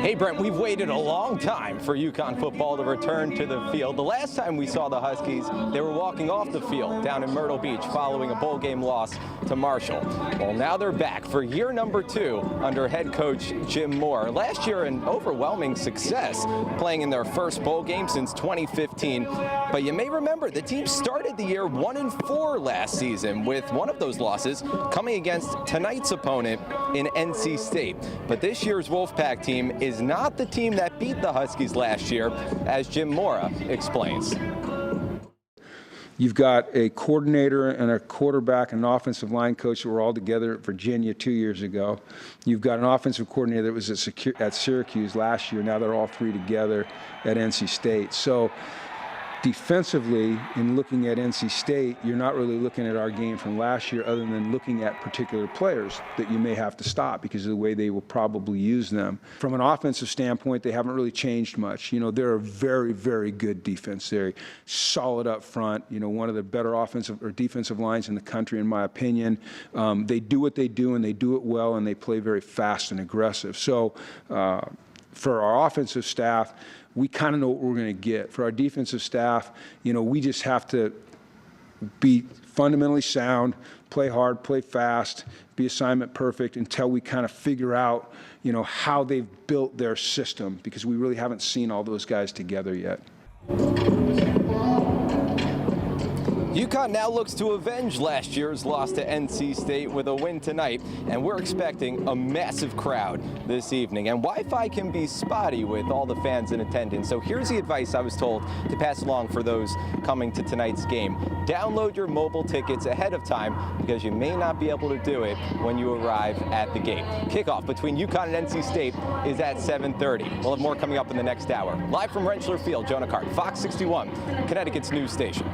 Hey Brent, we've waited a long time for UConn football to return to the field. The last time we saw the Huskies, they were walking off the field down in Myrtle Beach following a bowl game loss to Marshall. Well, now they're back for year number 2 under head coach Jim Moore. Last year, an overwhelming success, playing in their first bowl game since 2015. But you may remember the team started the year 1-4 last season, with one of those losses coming against tonight's opponent in NC State. But this year's Wolfpack team is not the team that beat the Huskies last year, as Jim Moore explains. You've got a coordinator and a quarterback and an offensive line coach that were all together at Virginia 2 years ago. You've got an offensive coordinator that was at Syracuse last year. Now they're all three together at NC State. So defensively, in looking at NC State, you're not really looking at our game from last year other than looking at particular players that you may have to stop because of the way they will probably use them. From an offensive standpoint, they haven't really changed much. You know, they're a very, very good defense. They're solid up front, you know, one of the better offensive or defensive lines in the country, in my opinion. They do what they do, and they do it well, and they play very fast and aggressive. So for our offensive staff, we kind of know what we're going to get. For our defensive staff, you know, we just have to be fundamentally sound, play hard, play fast, be assignment perfect until we kind of figure out, you know, how they've built their system, because we really haven't seen all those guys together yet. UConn now looks to avenge last year's loss to NC State with a win tonight, and we're expecting a massive crowd this evening. And Wi-Fi can be spotty with all the fans in attendance, so here's the advice I was told to pass along for those coming to tonight's game. Download your mobile tickets ahead of time, because you may not be able to do it when you arrive at the gate. Kickoff between UConn and NC State is at 7:30. We'll have more coming up in the next hour. Live from Rentschler Field, Jonah Cart, Fox 61, Connecticut's news station.